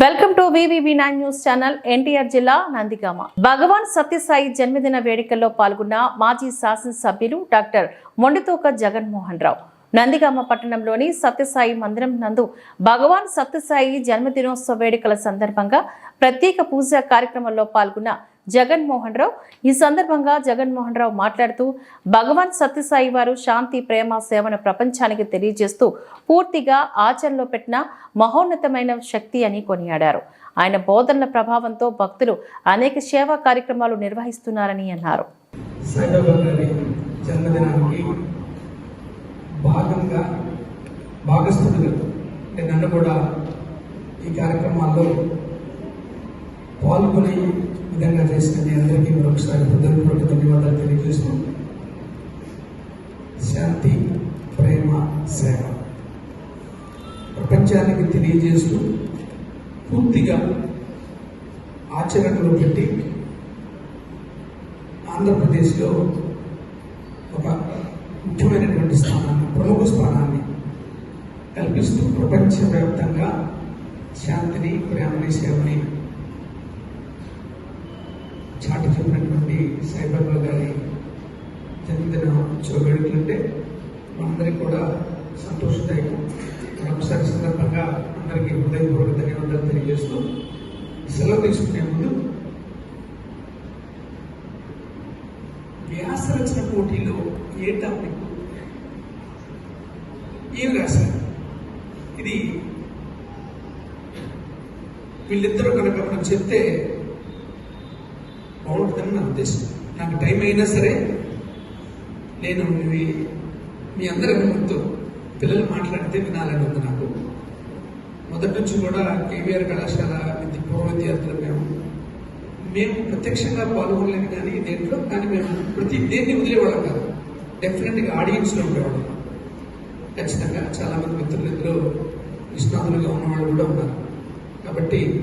Welcome to VVV9 news channel. NTR జిల్లా నందిగామ భగవాన్ సత్యసాయి జన్మదిన వేడుకల్లో పాల్గొన్న మాజీ శాసనసభ్యులు డాక్టర్ మొండితోక జగన్మోహన్ రావు నందిగామ పట్టణంలోని సత్యసాయి మందిరం నందు భగవాన్ సత్యసాయి జన్మదినోత్సవ వేడుకల సందర్భంగా ప్రత్యేక పూజా కార్యక్రమంలో పాల్గొన్న జగన్మోహన్ రావు ఈ సందర్భంగా జగన్మోహన్ రావు మాట్లాడుతూ భగవాన్ సత్యసాయి వారు శాంతి ప్రేమ సేవను ప్రపంచానికి తెలియజేస్తూ పూర్తిగా ఆచరణలో పెట్టిన మహోన్నతమైన శక్తి అని కొనియాడారు. ఆయన బోధనల ప్రభావంతో భక్తులు అనేక సేవా కార్యక్రమాలు నిర్వహిస్తున్నారని అన్నారు. నన్ను కూడా ఈ కార్యక్రమాల్లో పాల్గొనే విధంగా చేసిన మీ అందరికీ మరొకసారి హృదయపూర్వక ధన్యవాదాలు తెలియజేస్తూ, శాంతి ప్రేమ సేవ ప్రపంచానికి తెలియజేస్తూ పూర్తిగా ఆచరణలో పెట్టి ఆంధ్రప్రదేశ్లో ఒక ముఖ్యమైనటువంటి స్థానాన్ని, ప్రముఖ స్థానాన్ని కల్పిస్తూ ప్రపంచవ్యాప్తంగా శాంతిని ప్రేమని సేవని చాటి చెప్పినటువంటి సాయిబాబా గారి జన్మదిన వేడుకలంటే మనందరికీ కూడా సంతోషదాయకం. మరొకసారి సందర్భంగా అందరికీ హృదయపూర్వక ధన్యవాదాలు తెలియజేస్తూ సెలవు తీసుకునే ముందు, వ్యాస రచన పోటీలో ఏ టాపిక్ ఏమి రాశారు, ఇది వీళ్ళిద్దరూ కనుక మనం చెప్తే బాగుంటుందని నా ఉద్దేశం. నాకు టైం అయినా సరే నేను మీ అందరికీ ముందు పిల్లలు మాట్లాడితే వినాలని ఉంది. నాకు మొదటి నుంచి కూడా కేవీఆర్ కళాశాల పూర్వ విద్యార్థులు మేము ప్రత్యక్షంగా పాల్గొనలేదు కానీ దేంట్లో, కానీ మేము దేన్ని వదిలేవాళ్ళం కాదు. డెఫినెట్గా ఆడియన్స్లో ఉండేవాళ్ళం. ఖచ్చితంగా చాలామంది మిత్రులు ఇందులో నిష్ణాతులుగా ఉన్నవాళ్ళు కూడా ఉన్నారు. కాబట్టి